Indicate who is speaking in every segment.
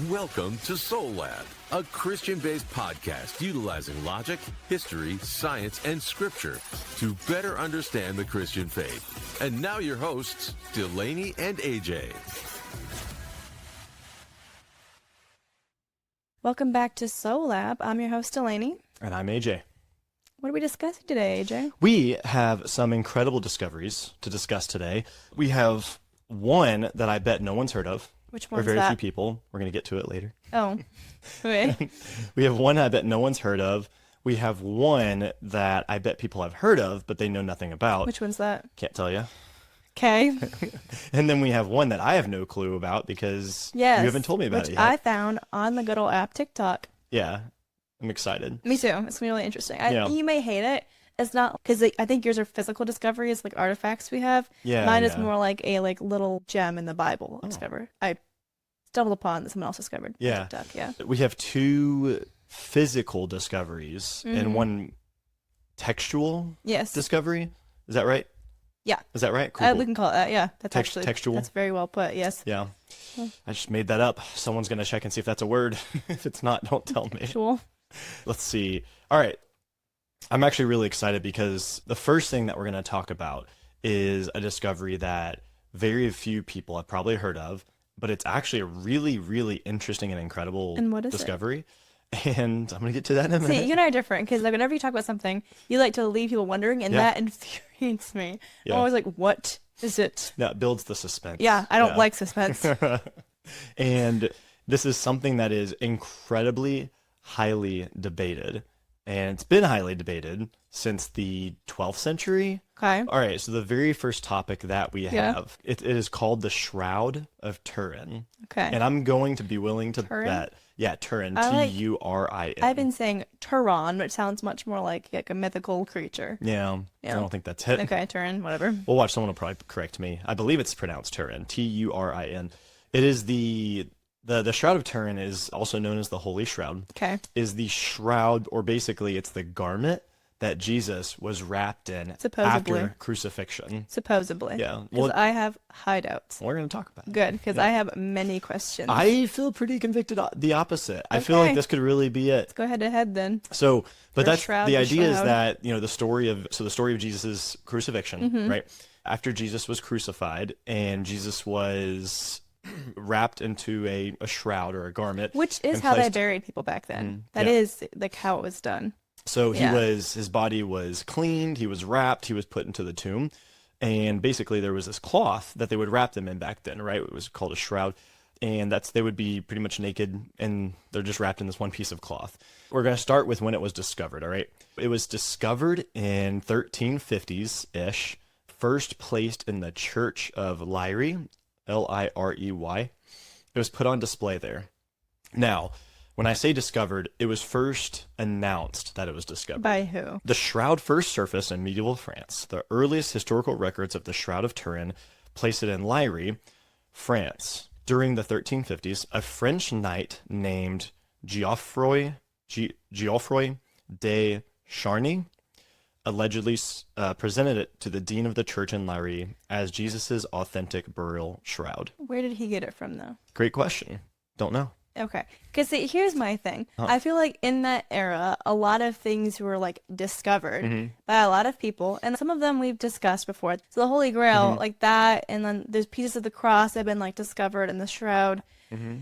Speaker 1: Welcome to Soul Lab, a Christian-based podcast utilizing logic, history, science, and scripture to better understand the Christian faith. And now your hosts, Delaney and AJ.
Speaker 2: Welcome back to Soul Lab. I'm your host, Delaney.
Speaker 3: And I'm AJ.
Speaker 2: What are we discussing today, AJ?
Speaker 3: We have some incredible discoveries to discuss today. We have one that I bet no one's heard of.
Speaker 2: Which one's
Speaker 3: or very
Speaker 2: that?
Speaker 3: few people. We're going to get to it later.
Speaker 2: Oh, okay.
Speaker 3: We have one I bet no one's heard of. We have one that I bet people have heard of, but they know nothing about.
Speaker 2: Which one's that?
Speaker 3: Can't tell you.
Speaker 2: Okay.
Speaker 3: And then we have one that I have no clue about because you haven't told me about it
Speaker 2: which
Speaker 3: yet.
Speaker 2: I found on the good old app TikTok.
Speaker 3: Yeah, I'm excited.
Speaker 2: Me too. It's going to be really interesting.
Speaker 3: Yeah.
Speaker 2: You may hate it. It's not, because I think yours are physical discoveries, like artifacts we have.
Speaker 3: Yeah,
Speaker 2: Mine is
Speaker 3: yeah.
Speaker 2: more like a little gem in the Bible discovered. I stumbled upon that someone else discovered.
Speaker 3: Yeah.
Speaker 2: On TikTok, yeah.
Speaker 3: We have two physical discoveries and one textual
Speaker 2: Yes.
Speaker 3: discovery. Is that right?
Speaker 2: Yeah.
Speaker 3: Is that right? Cool.
Speaker 2: We can call it that, yeah. That's
Speaker 3: Textual?
Speaker 2: That's very well put, yes.
Speaker 3: Yeah. I just made that up. Someone's going to check and see if that's a word. If it's not, don't tell me.
Speaker 2: Textual.
Speaker 3: Let's see. All right. I'm actually really excited because the first thing that we're going to talk about is a discovery that very few people have probably heard of, but it's actually a really, really interesting and incredible discovery. And I'm going to get to that in a minute.
Speaker 2: See, you and I are different because whenever you talk about something, you like to leave people wondering, and that infuriates me.
Speaker 3: Yeah.
Speaker 2: I'm always like, what is it?
Speaker 3: No, it builds the suspense.
Speaker 2: Yeah, I don't like suspense.
Speaker 3: And this is something that is incredibly highly debated. And it's been highly debated since the 12th century.
Speaker 2: Okay.
Speaker 3: All right, so the very first topic that we have, it is called the Shroud of Turin.
Speaker 2: Okay.
Speaker 3: And I'm going to be willing to
Speaker 2: Turin?
Speaker 3: bet. Yeah, Turin, Turin.
Speaker 2: I've been saying Turan, but it sounds much more like a mythical creature.
Speaker 3: Yeah, I don't think that's it.
Speaker 2: Okay, Turin, whatever.
Speaker 3: We'll watch. Someone will probably correct me. I believe it's pronounced Turin, Turin. It is the Shroud of Turin is also known as the Holy Shroud.
Speaker 2: Okay.
Speaker 3: Is the shroud, or basically it's the garment that Jesus was wrapped in
Speaker 2: Supposedly.
Speaker 3: after crucifixion.
Speaker 2: Supposedly.
Speaker 3: Yeah.
Speaker 2: Because I have hideouts.
Speaker 3: We're going to talk about it.
Speaker 2: Good, because I have many questions.
Speaker 3: I feel pretty convicted the opposite. I feel like this could really be it.
Speaker 2: Let's go head to head then.
Speaker 3: So, but that's
Speaker 2: Shroud
Speaker 3: the
Speaker 2: to
Speaker 3: idea is
Speaker 2: Shroud.
Speaker 3: that, the story of Jesus' crucifixion, right? After Jesus was crucified and Jesus was wrapped into a shroud or a garment.
Speaker 2: Which is
Speaker 3: and
Speaker 2: how they
Speaker 3: placed-
Speaker 2: buried people back then. That
Speaker 3: yeah.
Speaker 2: is like how it was done.
Speaker 3: So
Speaker 2: Yeah.
Speaker 3: his body was cleaned, he was wrapped, he was put into the tomb. And basically there was this cloth that they would wrap them in back then, right? It was called a shroud. And they would be pretty much naked and they're just wrapped in this one piece of cloth. We're going to start with when it was discovered, all right? It was discovered in 1350s-ish, first placed in the Church of Lyry, L-I-R-E-Y. It was put on display there. Now, when I say discovered, it was first announced that it was discovered.
Speaker 2: By who?
Speaker 3: The shroud first surfaced in medieval France. The earliest historical records of the Shroud of Turin place it in Lyry, France. During the 1350s, a French knight named Geoffroy de Charny allegedly presented it to the dean of the church in Lyry as Jesus's authentic burial shroud.
Speaker 2: Where did he get it from, though?
Speaker 3: Great question. Don't know.
Speaker 2: Okay. Because here's my thing. I feel like in that era, a lot of things were like discovered by a lot of people, and some of them we've discussed before. So the Holy Grail, like that, and then there's pieces of the cross that have been like discovered in the shroud.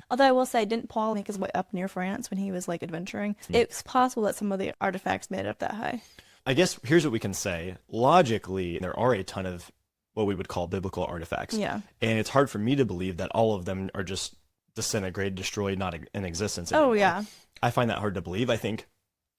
Speaker 2: Although I will say, didn't Paul make his way up near France when he was like adventuring? It's possible that some of the artifacts made it up that high.
Speaker 3: I guess here's what we can say. Logically, there are a ton of what we would call biblical artifacts.
Speaker 2: Yeah.
Speaker 3: And it's hard for me to believe that all of them are just disintegrated, destroyed, not in existence anymore.
Speaker 2: Oh, yeah.
Speaker 3: I find that hard to believe. I think,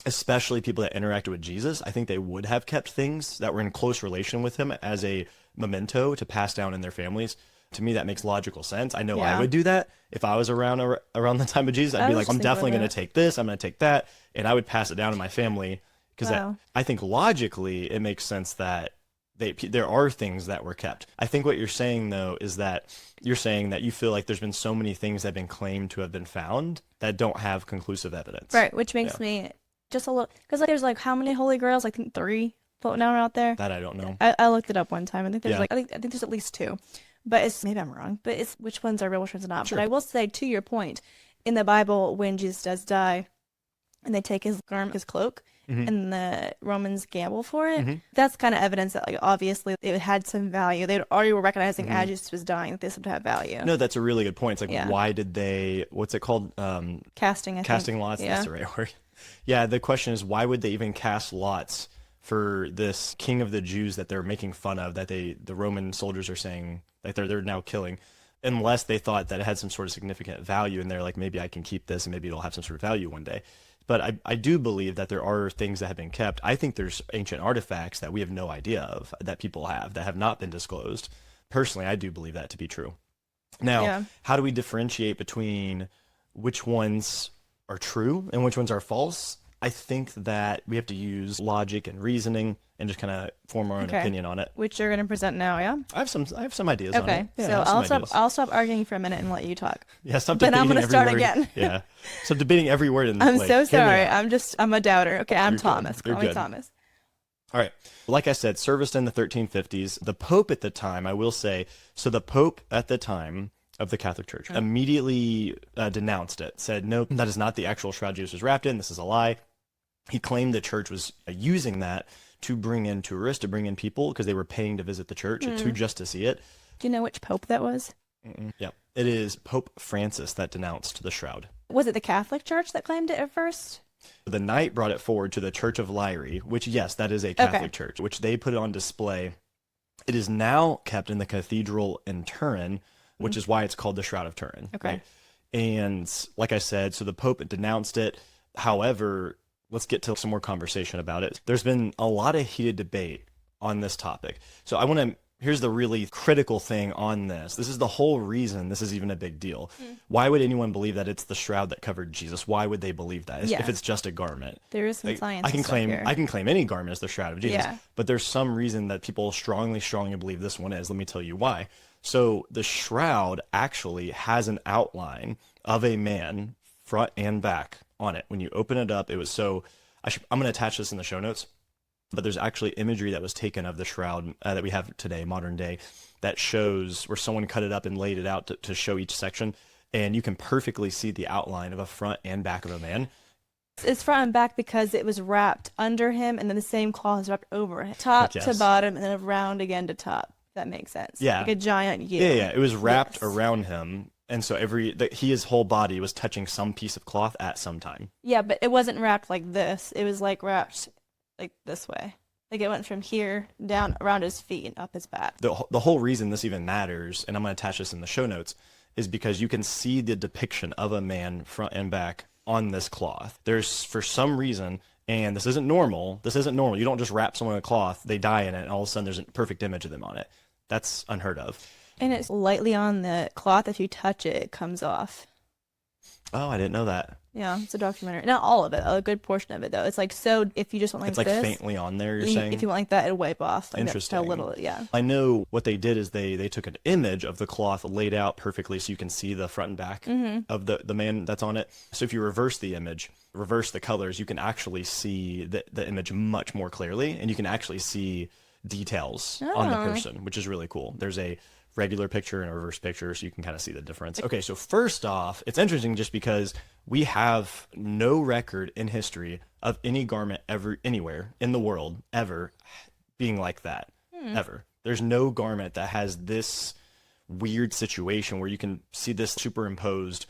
Speaker 3: especially people that interacted with Jesus, I think they would have kept things that were in close relation with him as a memento to pass down in their families. To me, that makes logical sense. I know I would do that if I was around the time of Jesus. I'd be like, I'm definitely going to take this, I'm going to take that, and I would pass it down to my family. Because I think logically it makes sense that there are things that were kept. I think what you're saying, though, is that you're saying that you feel like there's been so many things that have been claimed to have been found that don't have conclusive evidence.
Speaker 2: Right, which makes me just a little... Because there's like how many Holy Grails? I think 3 floating out out there.
Speaker 3: That I don't know.
Speaker 2: I looked it up one time. I think there's I think there's at least 2. But maybe I'm wrong. But it's which ones are real, which ones are not.
Speaker 3: Sure.
Speaker 2: But I will say, to your point, in the Bible, when Jesus does die, and they take his garment, his cloak, and the Romans gamble for it, that's kind of evidence that, like, obviously it had some value. They already were recognizing as Jesus was dying that this would have value.
Speaker 3: No, that's a really good point. It's like, why did they, what's it called?
Speaker 2: Casting lots.
Speaker 3: That's the right word. Yeah, the question is, why would they even cast lots for this king of the Jews that they're making fun of, that the Roman soldiers are saying that they're now killing, unless they thought that it had some sort of significant value, and they're like, maybe I can keep this and maybe it'll have some sort of value one day. But I do believe that there are things that have been kept. I think there's ancient artifacts that we have no idea of, that people have, that have not been disclosed. Personally, I do believe that to be true. Now, how do we differentiate between which ones are true and which ones are false? I think that we have to use logic and reasoning and just kind of form our own opinion on it.
Speaker 2: Which you're going to present now, yeah?
Speaker 3: I have some ideas on it.
Speaker 2: Okay, so I'll stop arguing for a minute and let you talk.
Speaker 3: Yeah, stop debating. But I'm going to start again. Yeah, so debating every word.
Speaker 2: I'm so sorry. I'm a doubter. Okay, I'm Thomas. Call me Thomas.
Speaker 3: All right. Like I said, serviced in the 1350s. The Pope at the time, I will say, so the Pope at the time of the Catholic Church immediately denounced it, said, no, that is not the actual shroud Jesus was wrapped in. This is a lie. He claimed the church was using that to bring in tourists, to bring in people, because they were paying to visit the church, just to see it.
Speaker 2: Do you know which pope that was?
Speaker 3: Yeah, it is Pope Francis that denounced the shroud.
Speaker 2: Was it the Catholic Church that claimed it at first?
Speaker 3: The Knight brought it forward to the Church of Lyre, which, yes, that is a Catholic church, which they put it on display. It is now kept in the cathedral in Turin, which is why it's called the Shroud of Turin. Okay. Right? And like I said, so the Pope denounced it. However, let's get to some more conversation about it. There's been a lot of heated debate on this topic. So here's the really critical thing on this. This is the whole reason this is even a big deal. Why would anyone believe that it's the shroud that covered Jesus? Why would they believe that if it's just a garment?
Speaker 2: There is some science.
Speaker 3: I can claim any garment as the shroud of Jesus, but there's some reason that people strongly believe this one is. Let me tell you why. So the shroud actually has an outline of a man, front and back, on it. When you open it up, I'm going to attach this in the show notes, but there's actually imagery that was taken of the shroud that we have today, modern day, that shows where someone cut it up and laid it out to show each section, and you can perfectly see the outline of a front and back of a man.
Speaker 2: It's front and back because it was wrapped under him, and then the same cloth is wrapped over it, top to bottom, and then around again to top. If that makes sense. Yeah. Like a giant U.
Speaker 3: Yeah. It was wrapped around him. And so his whole body was touching some piece of cloth at some time.
Speaker 2: Yeah, but it wasn't wrapped like this. It was like wrapped like this way. Like it went from here down around his feet and up his back.
Speaker 3: The whole reason this even matters, and I'm going to attach this in the show notes, is because you can see the depiction of a man front and back on this cloth. There's, for some reason, and this isn't normal. You don't just wrap someone in a cloth, they die in it, and all of a sudden there's a perfect image of them on it. That's unheard of.
Speaker 2: And it's lightly on the cloth. If you touch it, it comes off.
Speaker 3: Oh, I didn't know that.
Speaker 2: Yeah, it's a documentary. Not all of it, a good portion of it, though. It's like, so if you just want like this.
Speaker 3: It's like faintly on there, you're saying?
Speaker 2: If you want like that, it'll wipe off. Like
Speaker 3: Interesting.
Speaker 2: That's how little, yeah.
Speaker 3: I know what they did is they took an image of the cloth laid out perfectly so you can see the front and back of the man that's on it. So if you reverse the image, reverse the colors, you can actually see the image much more clearly, and you can actually see details on the person, which is really cool. There's a regular picture and a reverse picture, so you can kind of see the difference. Okay, so first off, it's interesting just because we have no record in history of any garment ever anywhere in the world ever being like that. Ever. There's no garment that has this weird situation where you can see this superimposed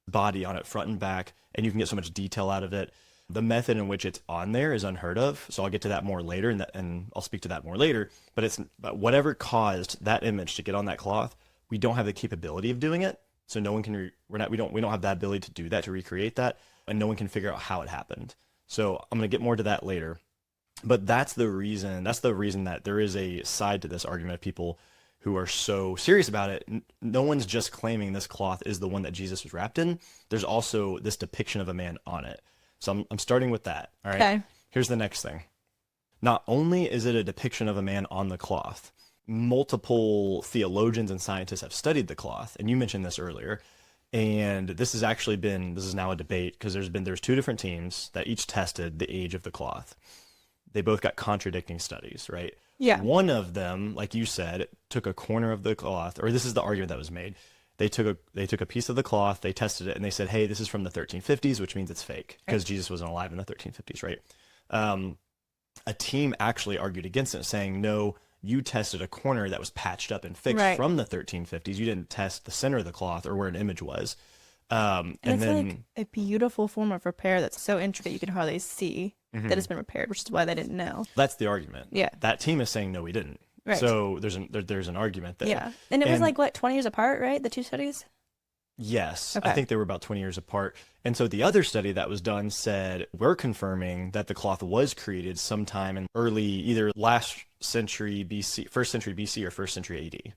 Speaker 3: body on it front and back, and you can get so much detail out of it. The method in which it's on there is unheard of, so I'll get to that more later, and I'll speak to that more later. But whatever caused that image to get on that cloth, we don't have the capability of doing it, so no one can. We don't have that ability to do that, to recreate that, and no one can figure out how it happened. So I'm gonna get more to that later. But that's the reason. That's the reason that there is a side to this argument of people who are so serious about it. No one's just claiming this cloth is the one that Jesus was wrapped in. There's also this depiction of a man on it. So I'm starting with that. All right. Okay. Here's the next thing. Not only is it a depiction of a man on the cloth, multiple theologians and scientists have studied the cloth, and you mentioned this earlier. And this is now a debate because there's two different teams that each tested the age of the cloth. They both got contradicting studies, right? Yeah. One of them, like you said, took a corner of the cloth, or this is the argument that was made. They took a piece of the cloth, they tested it, and they said, hey, this is from the 1350s, which means it's fake because Jesus wasn't alive in the 1350s, right? A team actually argued against it, saying, no, you tested a corner that was patched up and fixed from the 1350s. You didn't test the center of the cloth or where an image was. And
Speaker 2: it's
Speaker 3: then
Speaker 2: like a beautiful form of repair that's so intricate you can hardly see that it's been repaired, which is why they didn't know.
Speaker 3: that's the argument.
Speaker 2: Yeah.
Speaker 3: That team is saying, no, we didn't.
Speaker 2: Right.
Speaker 3: So there's an argument there.
Speaker 2: Yeah. And it was like, what, 20 years apart, right? The two studies?
Speaker 3: Yes,
Speaker 2: Okay.
Speaker 3: I think they were about 20 years apart. And so the other study that was done said, we're confirming that the cloth was created sometime in early, either last century BC, first century BC or first century AD.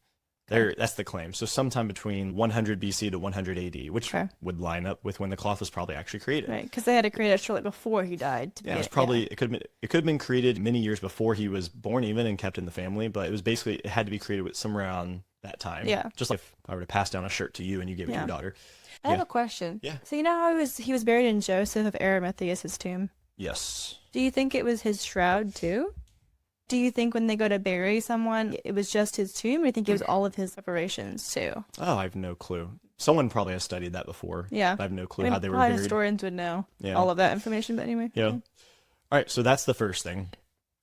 Speaker 3: That's the claim. So sometime between 100 BC to 100 AD, which would line up with when the cloth was probably actually created.
Speaker 2: Right, because they had to create it shortly before he died.
Speaker 3: Yeah, it was probably, it could have been created many years before he was born even and kept in the family, but it was basically, it had to be created with somewhere around that time.
Speaker 2: Yeah.
Speaker 3: Just like if I were to pass down a shirt to you and you gave it to your daughter.
Speaker 2: I have a question.
Speaker 3: Yeah.
Speaker 2: So you know how he was buried in Joseph of Arimathea's tomb?
Speaker 3: Yes.
Speaker 2: Do you think it was his shroud too? Do you think when they go to bury someone, it was just his tomb, or do you think it was all of his preparations too?
Speaker 3: Oh, I have no clue. Someone probably has studied that before.
Speaker 2: Yeah.
Speaker 3: I have no clue
Speaker 2: I mean,
Speaker 3: how they were
Speaker 2: probably
Speaker 3: buried.
Speaker 2: historians would know all of that information, but anyway.
Speaker 3: Yeah. All right, so that's the first thing.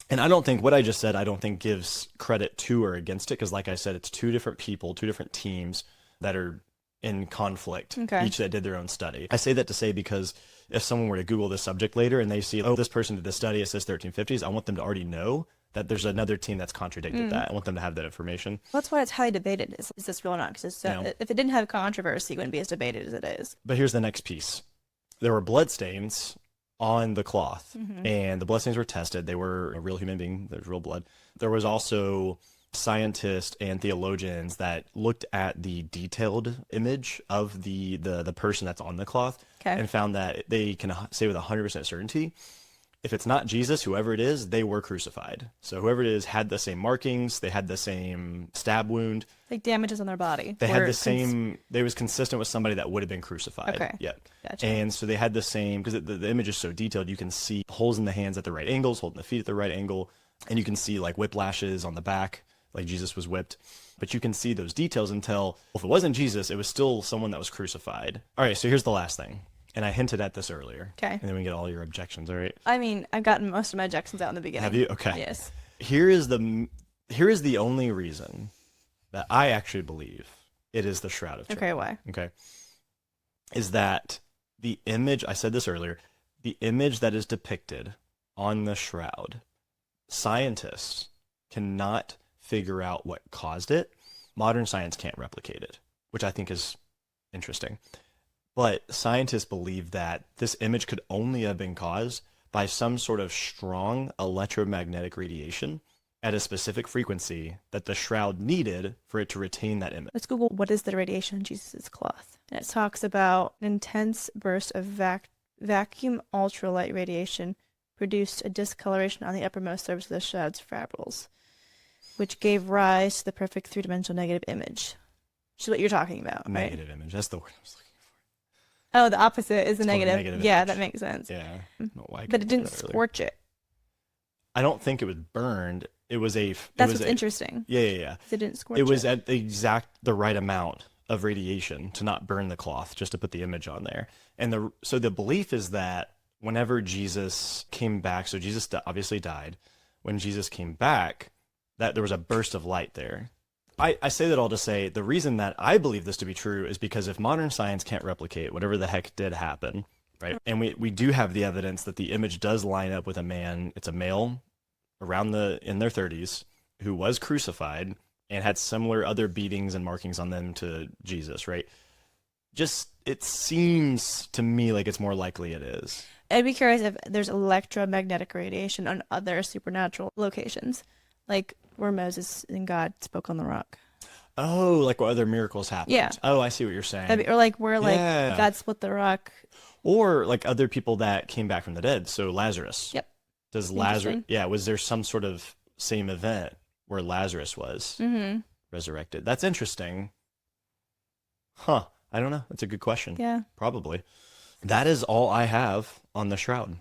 Speaker 3: And I don't think what I just said, I don't think gives credit to or against it, because like I said, it's two different people, two different teams that are in conflict, each that did their own study. I say that to say because if someone were to Google this subject later and they see, oh, this person did this study, it says 1350s, I want them to already know that there's another team that's contradicted that. I want them to have that information.
Speaker 2: That's why it's highly debated. Is this real or not? Because if it didn't have controversy, it wouldn't be as debated as it is.
Speaker 3: But here's the next piece. There were bloodstains on the cloth, and the bloodstains were tested. They were a real human being. There's real blood. There was also scientists and theologians that looked at the detailed image of the person that's on the cloth and found that they can say with 100% certainty, if it's not Jesus, whoever it is, they were crucified. So whoever it is had the same markings, they had the same stab wound.
Speaker 2: Like damages on their body.
Speaker 3: They had the same, they was consistent with somebody that would have been crucified.
Speaker 2: Okay.
Speaker 3: Yeah.
Speaker 2: Gotcha.
Speaker 3: And so they had the same, because the image is so detailed, you can see holes in the hands at the right angles, holes in the feet at the right angle, and you can see like whiplashes on the back, like Jesus was whipped. But you can see those details until, well, if it wasn't Jesus, it was still someone that was crucified. All right, so here's the last thing. And I hinted at this earlier. Okay. And then we get all your objections, all right?
Speaker 2: I mean, I've gotten most of my objections out in the beginning.
Speaker 3: Have you? Okay.
Speaker 2: Yes.
Speaker 3: Here is the only reason that I actually believe it is the Shroud of Turin.
Speaker 2: Okay, why?
Speaker 3: Okay. Is that the image, I said this earlier, the image that is depicted on the shroud, scientists cannot figure out what caused it. Modern science can't replicate it, which I think is interesting. But scientists believe that this image could only have been caused by some sort of strong electromagnetic radiation at a specific frequency that the shroud needed for it to retain that image.
Speaker 2: Let's Google what is the radiation in Jesus' cloth. And it talks about an intense burst of vacuum ultralight radiation produced a discoloration on the uppermost surface of the shroud's fabrils, which gave rise to the perfect three-dimensional negative image. Which is what you're talking about, right?
Speaker 3: Negative image. That's the word I was looking for.
Speaker 2: Oh, the opposite is the
Speaker 3: It's called a
Speaker 2: negative.
Speaker 3: negative
Speaker 2: Yeah,
Speaker 3: image.
Speaker 2: that makes sense.
Speaker 3: Yeah. I don't know why I
Speaker 2: But it
Speaker 3: couldn't
Speaker 2: didn't
Speaker 3: do that earlier.
Speaker 2: scorch it.
Speaker 3: I don't think it was burned. It was a.
Speaker 2: That's what's interesting.
Speaker 3: Yeah.
Speaker 2: It didn't scorch it.
Speaker 3: It was at the right amount of radiation to not burn the cloth, just to put the image on there. And so the belief is that whenever Jesus came back, so Jesus obviously died. When Jesus came back, that there was a burst of light there. I say that all to say the reason that I believe this to be true is because if modern science can't replicate whatever the heck did happen, right? And we do have the evidence that the image does line up with a man. It's a male in their 30s who was crucified and had similar other beatings and markings on them to Jesus, right? Just, it seems to me like it's more likely it is.
Speaker 2: I'd be curious if there's electromagnetic radiation on other supernatural locations, like where Moses and God spoke on the rock.
Speaker 3: Oh, like what other miracles happened.
Speaker 2: Yeah.
Speaker 3: Oh, I see what you're saying.
Speaker 2: Or like where God split the rock.
Speaker 3: Or like other people that came back from the dead. So Lazarus.
Speaker 2: Yep.
Speaker 3: Does Lazarus? Yeah. Was there some sort of same event where Lazarus was resurrected? That's interesting. Huh. I don't know. That's a good question.
Speaker 2: Yeah.
Speaker 3: Probably. That is all I have on the shroud.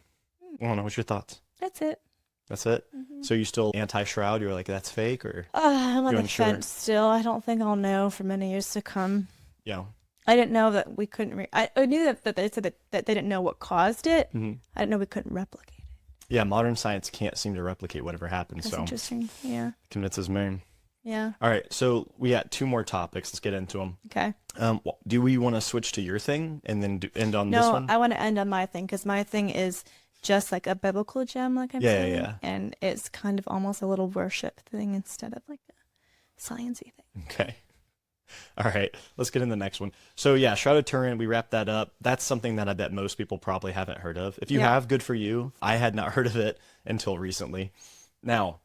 Speaker 3: I don't know. What's your thoughts?
Speaker 2: That's it.
Speaker 3: That's it? So you still anti-shroud? You're like, that's fake? Or
Speaker 2: I'm on
Speaker 3: you're
Speaker 2: the
Speaker 3: unsure?
Speaker 2: fence still. I don't think I'll know for many years to come.
Speaker 3: Yeah.
Speaker 2: I didn't know that we couldn't. I knew that they said that they didn't know what caused it. I didn't know we couldn't replicate it.
Speaker 3: Yeah, modern science can't seem to replicate whatever happened.
Speaker 2: That's
Speaker 3: so
Speaker 2: interesting. Yeah.
Speaker 3: convinces me.
Speaker 2: Yeah.
Speaker 3: All right, so we got 2 more topics. Let's get into them.
Speaker 2: Okay.
Speaker 3: Do we want to switch to your thing and then end on this one?
Speaker 2: No, I want to end on my thing because my thing is just like a biblical gem, like I'm saying.
Speaker 3: Yeah.
Speaker 2: And it's kind of almost a little worship thing instead of like a sciencey thing.
Speaker 3: Okay. All right, let's get in the next one. So yeah, Shroud of Turin, we wrapped that up. That's something that I bet most people probably haven't heard of. If you have, good for you. I had not heard of it until recently. Now,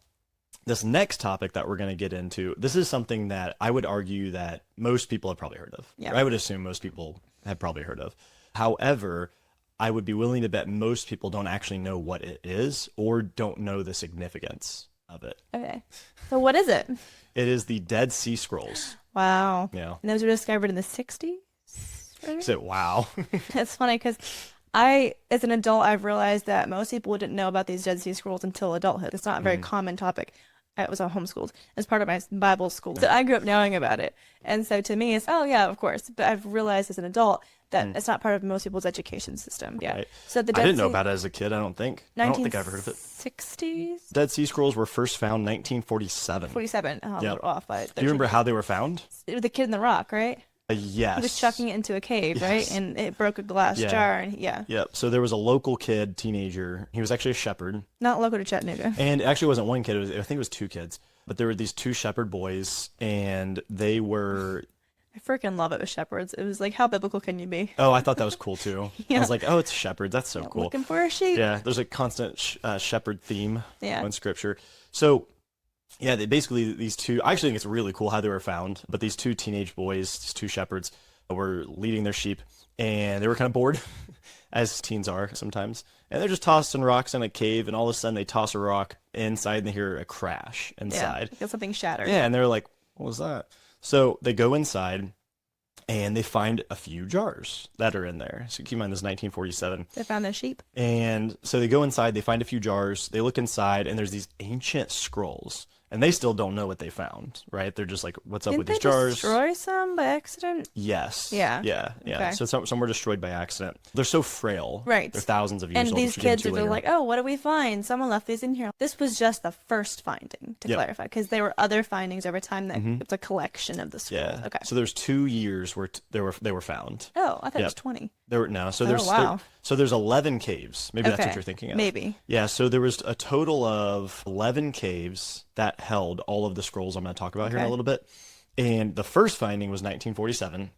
Speaker 3: this next topic that we're going to get into, this is something that I would argue that most people have probably heard of.
Speaker 2: Yeah.
Speaker 3: Or I would assume most people have probably heard of. However, I would be willing to bet most people don't actually know what it is or don't know the significance of it.
Speaker 2: Okay. So what is it?
Speaker 3: It is the Dead Sea Scrolls.
Speaker 2: Wow.
Speaker 3: Yeah.
Speaker 2: And those were discovered in the 60s? Right?
Speaker 3: So, wow.
Speaker 2: It's funny because as an adult, I've realized that most people didn't know about these Dead Sea Scrolls until adulthood. It's not a very common topic. I was homeschooled as part of my Bible school. So I grew up knowing about it. And so to me, it's, oh, yeah, of course. But I've realized as an adult that it's not part of most people's education system. Yeah.
Speaker 3: Right.
Speaker 2: So the
Speaker 3: I didn't know about it as a kid, I don't think. I don't think I've heard of it.
Speaker 2: 60s?
Speaker 3: Dead Sea Scrolls were first found 1947.
Speaker 2: 47. Oh, I'm a little off by it.
Speaker 3: Do you remember how they were found?
Speaker 2: The kid in the rock, right?
Speaker 3: Yes.
Speaker 2: He was chucking it into a cave, right? And it broke a glass jar. And
Speaker 3: Yep. So there was a local kid, teenager. He was actually a shepherd.
Speaker 2: Not local to Chattanooga.
Speaker 3: And it actually wasn't one kid. I think it was 2 kids. But there were these 2 shepherd boys, and they were...
Speaker 2: I freaking love it with shepherds. It was like, how biblical can you be?
Speaker 3: Oh, I thought that was cool, too. I was like, oh, it's shepherds. That's so cool.
Speaker 2: Looking for a sheep.
Speaker 3: Yeah, there's a constant shepherd theme in Scripture. So... yeah, these 2, I actually think it's really cool how they were found, but these 2 teenage boys, these 2 shepherds, were leading their sheep, and they were kind of bored, as teens are sometimes, and they're just tossing rocks in a cave, and all of a sudden they toss a rock inside, and they hear a crash inside.
Speaker 2: Yeah, something shattered.
Speaker 3: Yeah, and they're like, what was that? So they go inside, and they find a few jars that are in there. So keep in mind, this is 1947.
Speaker 2: They found their sheep.
Speaker 3: And so they go inside, they find a few jars, they look inside, and there's these ancient scrolls. And they still don't know what they found, right? They're just like, what's up with these jars?
Speaker 2: Didn't they destroy some by accident?
Speaker 3: Yes.
Speaker 2: Yeah.
Speaker 3: Yeah.
Speaker 2: Okay.
Speaker 3: So some were destroyed by accident. They're so frail.
Speaker 2: Right.
Speaker 3: They're thousands of years old.
Speaker 2: And these kids are like, oh, what do we find? Someone left these in here. This was just the first finding, to clarify, because there were other findings over time that it's a collection of the scrolls.
Speaker 3: Yeah.
Speaker 2: Okay.
Speaker 3: So there's 2 years where they were found.
Speaker 2: Oh, I thought it was 20.
Speaker 3: There were no. So there's
Speaker 2: wow.
Speaker 3: so there's 11 caves. Maybe that's what you're thinking of.
Speaker 2: Maybe.
Speaker 3: Yeah. So there was a total of 11 caves that held all of the scrolls I'm going to talk about here in a little bit. And the first finding was 1947,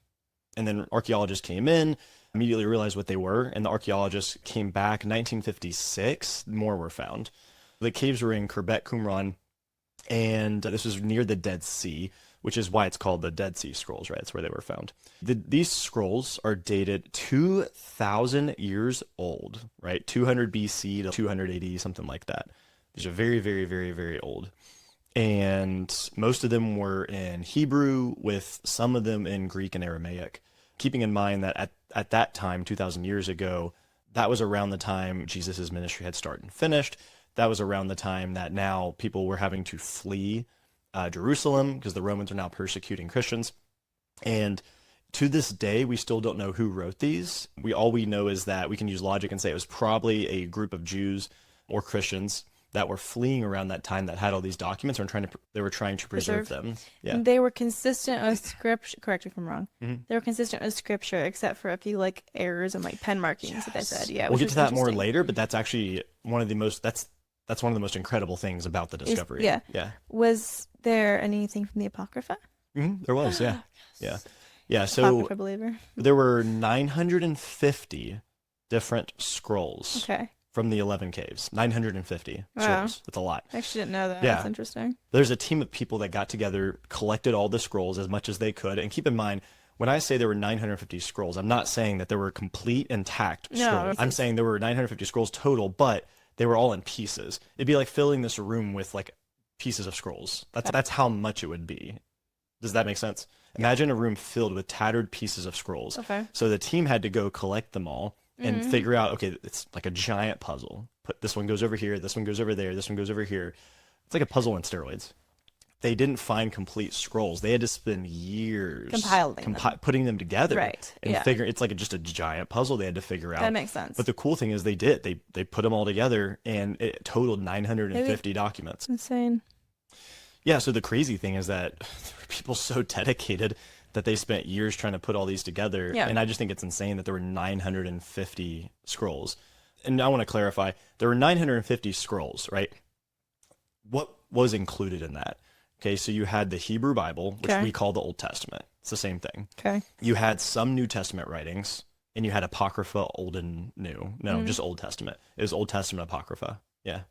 Speaker 3: and then archaeologists came in, immediately realized what they were, and the archaeologists came back in 1956. More were found. The caves were in Khirbet Qumran, and this was near the Dead Sea, which is why it's called the Dead Sea Scrolls, right? That's where they were found. These scrolls are dated 2,000 years old, right? 200 BC to 200 AD, something like that. These are very, very, very, very old. And most of them were in Hebrew, with some of them in Greek and Aramaic. Keeping in mind that at that time, 2,000 years ago, that was around the time Jesus' ministry had started and finished. That was around the time that now people were having to flee Jerusalem because the Romans are now persecuting Christians. And to this day, we still don't know who wrote these. All we know is that we can use logic and say it was probably a group of Jews or Christians that were fleeing around that time that had all these documents and they were trying to preserve them. Yeah.
Speaker 2: And they were consistent with scripture. Correct me if I'm wrong. They were consistent with scripture, except for a few like errors and like pen markings that they said. Yeah,
Speaker 3: we'll get to that more later, but that's actually one of the most that's one of the most incredible things about the discovery.
Speaker 2: Yeah.
Speaker 3: Was
Speaker 2: there anything from the Apocrypha?
Speaker 3: There was. Yeah. Yeah. So
Speaker 2: Apocrypha believer.
Speaker 3: There were 950 different scrolls.
Speaker 2: Okay.
Speaker 3: From the 11 caves. 950 scrolls. That's a lot.
Speaker 2: I actually didn't know that.
Speaker 3: Yeah.
Speaker 2: That's interesting.
Speaker 3: There's a team of people that got together, collected all the scrolls as much as they could. And keep in mind, when I say there were 950 scrolls, I'm not saying that there were complete intact scrolls. I'm saying there were 950 scrolls total, but they were all in pieces. It'd be like filling this room with like pieces of scrolls. That's how much it would be. Does that make sense? Imagine a room filled with tattered pieces of scrolls.
Speaker 2: Okay.
Speaker 3: So the team had to go collect them all and figure out, okay, it's like a giant puzzle. This one goes over here, this one goes over there, this one goes over here. It's like a puzzle on steroids. they didn't find complete scrolls. They had to spend years
Speaker 2: compiling them.
Speaker 3: putting them together.
Speaker 2: Right.
Speaker 3: And figure it's like just a giant puzzle they had to figure out.
Speaker 2: That makes sense.
Speaker 3: But the cool thing is they did. They put them all together, and it totaled 950 documents.
Speaker 2: Insane.
Speaker 3: Yeah, so the crazy thing is that there were people so dedicated that they spent years trying to put all these together.
Speaker 2: Yeah.
Speaker 3: And I just think it's insane that there were 950 scrolls. And I want to clarify, there were 950 scrolls, right? What was included in that? Okay, so you had the Hebrew Bible, which we call the Old Testament. It's the same thing.
Speaker 2: Okay.
Speaker 3: You had some New Testament writings, and you had Apocrypha, Old and New. No, just Old Testament. It was Old Testament Apocrypha. Yeah.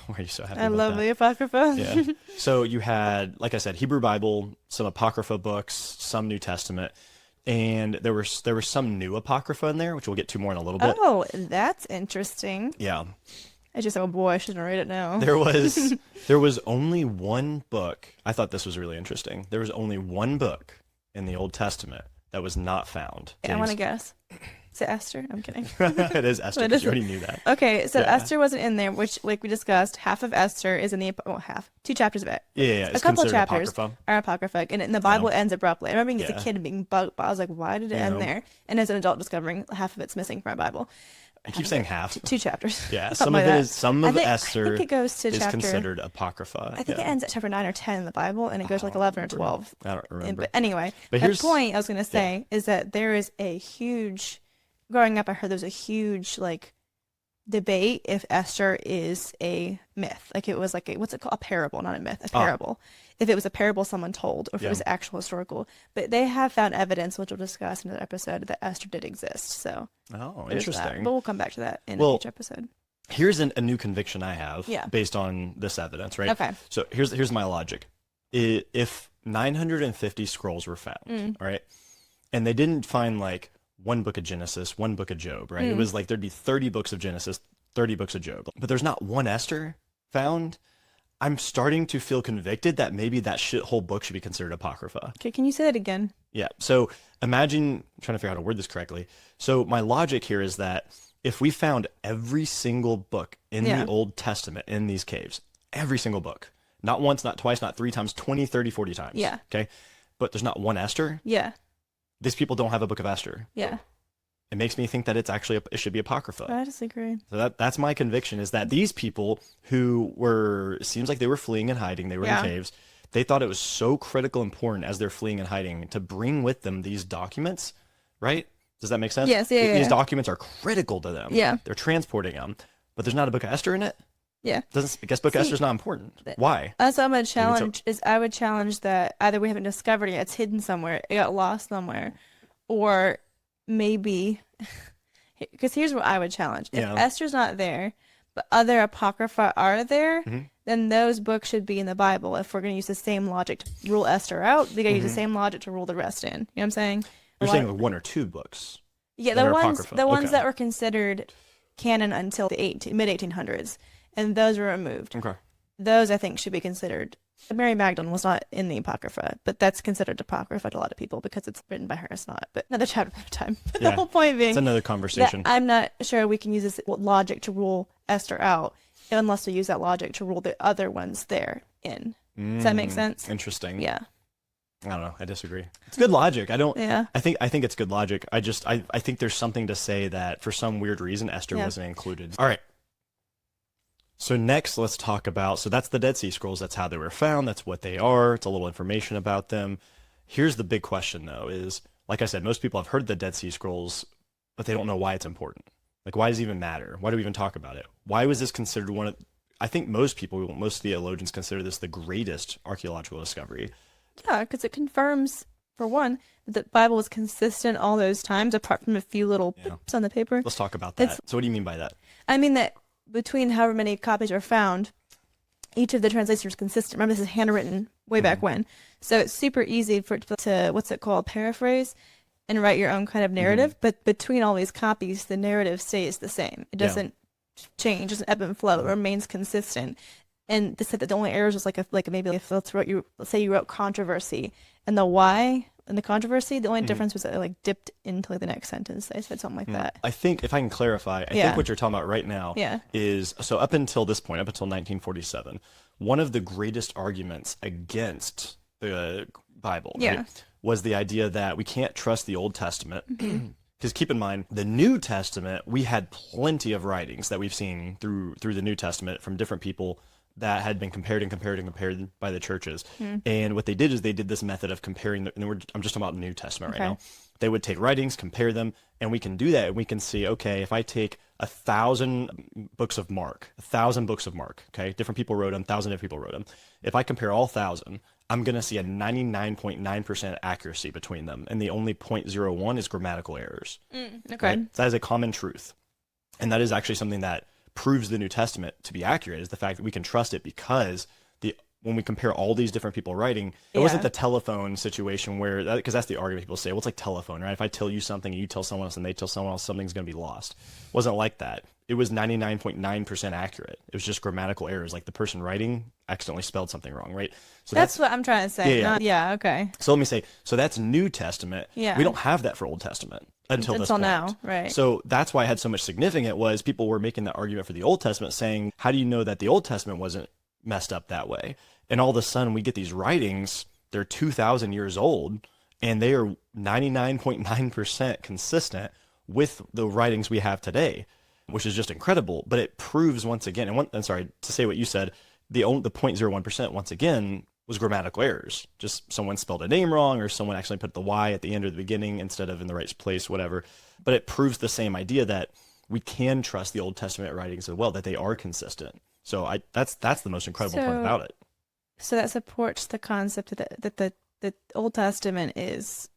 Speaker 3: Why are you so happy
Speaker 2: I
Speaker 3: about
Speaker 2: love
Speaker 3: that?
Speaker 2: the Apocrypha.
Speaker 3: Yeah. So you had, like I said, Hebrew Bible, some Apocrypha books, some New Testament, and there were some new Apocrypha in there, which we'll get to more in a little bit.
Speaker 2: Oh, that's interesting.
Speaker 3: Yeah.
Speaker 2: I just, oh boy, I shouldn't read it now.
Speaker 3: There was only one book. I thought this was really interesting. There was only one book in the Old Testament that was not found.
Speaker 2: I want to guess. Is it Esther? I'm kidding.
Speaker 3: It is Esther. You already knew that.
Speaker 2: Okay, so Esther wasn't in there, which, like we discussed, half of Esther is in the two chapters of it.
Speaker 3: Yeah.
Speaker 2: A couple
Speaker 3: considered
Speaker 2: chapters
Speaker 3: Apocrypha.
Speaker 2: are apocryphal, and the Bible ends abruptly. I remember as a kid being bugged, but I was like, why did it end there? And as an adult, discovering half of it's missing from my Bible.
Speaker 3: I keep saying half.
Speaker 2: Two chapters.
Speaker 3: Yeah,
Speaker 2: some of
Speaker 3: Esther
Speaker 2: I think it goes to
Speaker 3: is
Speaker 2: chapter,
Speaker 3: considered Apocrypha.
Speaker 2: I think it ends at chapter 9 or 10 in the Bible, and it goes to like 11 or 12.
Speaker 3: I don't remember.
Speaker 2: But anyway,
Speaker 3: But
Speaker 2: the
Speaker 3: here's-
Speaker 2: point I was going to say is that there is a huge, growing up, I heard there's a huge, like, debate if Esther is a myth. Like, it was like, what's it called? A parable, not a myth, a parable. If it was a parable someone told, or if it was actual historical. But they have found evidence, which we'll discuss in another episode, that Esther did exist. So,
Speaker 3: Oh,
Speaker 2: there's that.
Speaker 3: interesting.
Speaker 2: But we'll come back to that in a future episode.
Speaker 3: Here's a new conviction I have
Speaker 2: Yeah.
Speaker 3: based on this evidence, right?
Speaker 2: Okay.
Speaker 3: So here's my logic. If 950 scrolls were found, all right, and they didn't find like one book of Genesis, one book of Job, right? It was like there'd be 30 books of Genesis, 30 books of Job, but there's not one Esther found. I'm starting to feel convicted that maybe that whole book should be considered Apocrypha.
Speaker 2: Okay, can you say that again?
Speaker 3: Yeah. So imagine, I'm trying to figure out how to word this correctly. So my logic here is that if we found every single book in the Old Testament in these caves, every single book, not once, not twice, not 3 times, 20, 30, 40 times.
Speaker 2: Yeah.
Speaker 3: Okay. But there's not one Esther.
Speaker 2: Yeah.
Speaker 3: These people don't have a book of Esther.
Speaker 2: Yeah.
Speaker 3: It makes me think that it should be Apocrypha.
Speaker 2: I disagree.
Speaker 3: So that's my conviction, is that these people who it seems like they were fleeing and hiding, they were in caves, they thought it was so critical important as they're fleeing and hiding to bring with them these documents, right? Does that make sense?
Speaker 2: Yes, yeah.
Speaker 3: These documents are critical to them.
Speaker 2: Yeah.
Speaker 3: They're transporting them, but there's not a book of Esther in it?
Speaker 2: Yeah.
Speaker 3: I guess book of Esther's not important. Why?
Speaker 2: That's what I'm going to challenge, I would challenge that either we haven't discovered it, it's hidden somewhere, it got lost somewhere, or maybe, because here's what I would challenge. If Esther's not there, but other Apocrypha are there, then those books should be in the Bible. If we're going to use the same logic to rule Esther out, they got to use the same logic to rule the rest in. You know what I'm saying?
Speaker 3: You're saying like 1 or 2 books.
Speaker 2: Yeah,
Speaker 3: that
Speaker 2: the
Speaker 3: are
Speaker 2: ones
Speaker 3: Apocrypha.
Speaker 2: that were considered canon until the mid-1800s, and those were removed.
Speaker 3: Okay.
Speaker 2: Those, I think, should be considered. Mary Magdalene was not in the Apocrypha, but that's considered Apocrypha to a lot of people because it's written by her. It's not. But another chapter at a time. The whole point being,
Speaker 3: it's another
Speaker 2: that
Speaker 3: conversation.
Speaker 2: I'm not sure we can use this logic to rule Esther out unless we use that logic to rule the other ones there in. Does that make sense?
Speaker 3: Interesting.
Speaker 2: Yeah.
Speaker 3: I don't know. I disagree. It's good logic.
Speaker 2: Yeah.
Speaker 3: I think it's good logic. I think there's something to say that for some weird reason Esther wasn't included. All right. So next, let's talk about, so that's the Dead Sea Scrolls. That's how they were found. That's what they are. It's a little information about them. Here's the big question, though, is, like I said, most people have heard the Dead Sea Scrolls, but they don't know why it's important. Like, why does it even matter? Why do we even talk about it? Why was this considered I think most theologians consider this the greatest archaeological discovery.
Speaker 2: Yeah, because it confirms, for one, that the Bible was consistent all those times, apart from a few little pips on the paper.
Speaker 3: Let's talk about that. So what do you mean by that?
Speaker 2: I mean that between however many copies are found, each of the translations is consistent. Remember, this is handwritten way back when. So it's super easy for it to, what's it called, paraphrase and write your own kind of narrative. But between all these copies, the narrative stays the same. It doesn't change, doesn't ebb and flow. It remains consistent. And they said that the only errors was maybe if let's say you wrote controversy, and the why and the controversy, the only difference was that it dipped into the next sentence. They said something like that.
Speaker 3: I think, if I can clarify, I think what you're talking about right now is, so up until this point, up until 1947, one of the greatest arguments against the Bible,
Speaker 2: Yeah.
Speaker 3: right, was the idea that we can't trust the Old Testament. Because keep in mind, the New Testament, we had plenty of writings that we've seen through the New Testament from different people that had been compared by the churches. And what they did is they did this method of comparing, I'm just talking about the New Testament right now. They would take writings, compare them, and we can do that. And we can see, okay, if I take 1,000 books of Mark, okay, different people wrote them, 1,000 different people wrote them. If I compare all 1,000, I'm going to see a 99.9% accuracy between them. And the only 0.01 is grammatical errors.
Speaker 2: Okay.
Speaker 3: Right? That is a common truth. And that is actually something that proves the New Testament to be accurate, is the fact that we can trust it, because when we compare all these different people writing, it wasn't the telephone situation where, because that's the argument people say, well, it's like telephone, right? If I tell you something and you tell someone else and they tell someone else, something's going to be lost. It wasn't like that. It was 99.9% accurate. It was just grammatical errors, like the person writing accidentally spelled something wrong, right? So
Speaker 2: that's what I'm trying to say.
Speaker 3: Yeah.
Speaker 2: Okay.
Speaker 3: So let me say, so that's New Testament.
Speaker 2: Yeah.
Speaker 3: We don't have that for Old Testament until this point.
Speaker 2: Now, right?
Speaker 3: So that's why it had so much significance, was people were making that argument for the Old Testament, saying, how do you know that the Old Testament wasn't messed up that way? And all of a sudden we get these writings, they're 2,000 years old, and they are 99.9% consistent with the writings we have today, which is just incredible. But it proves once again, and sorry, to say what you said, the 0.01% once again was grammatical errors. Just someone spelled a name wrong, or someone actually put the Y at the end or the beginning instead of in the right place, whatever. But it proves the same idea that we can trust the Old Testament writings as well, that they are consistent. So that's the most incredible part about it.
Speaker 2: So that supports the concept that the Old Testament is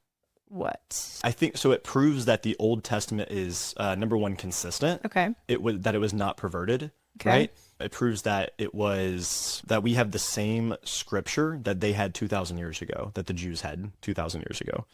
Speaker 2: what?
Speaker 3: I think so. It proves that the Old Testament is number one, consistent.
Speaker 2: Okay.
Speaker 3: That it was not perverted.
Speaker 2: Okay.
Speaker 3: Right. It proves that that we have the same scripture that they had 2,000 years ago, that the Jews had 2,000 years ago,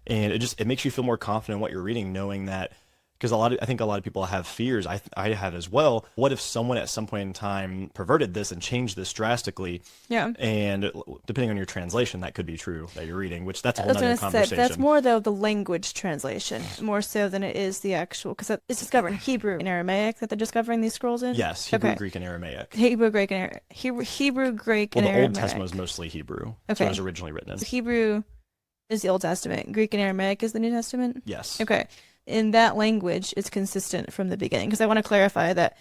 Speaker 3: and it makes you feel more confident in what you're reading, knowing that. Because I think a lot of people have fears. I have as well. What if someone at some point in time perverted this and changed this drastically? Yeah. And depending on your translation, that could be true that you're reading, which that's a whole other conversation.
Speaker 2: That's more though the language translation, more so than it is the actual. Because it's discovered in Hebrew and Aramaic that they're discovering these scrolls in.
Speaker 3: Yes, Hebrew, Greek, and Aramaic.
Speaker 2: Hebrew, Greek, and Aramaic.
Speaker 3: Well, the Old Testament was mostly Hebrew. Okay. That's what it was originally written in.
Speaker 2: So Hebrew is the Old Testament. Greek and Aramaic is the New Testament.
Speaker 3: Yes.
Speaker 2: Okay. In that language, it's consistent from the beginning. Because I want to clarify that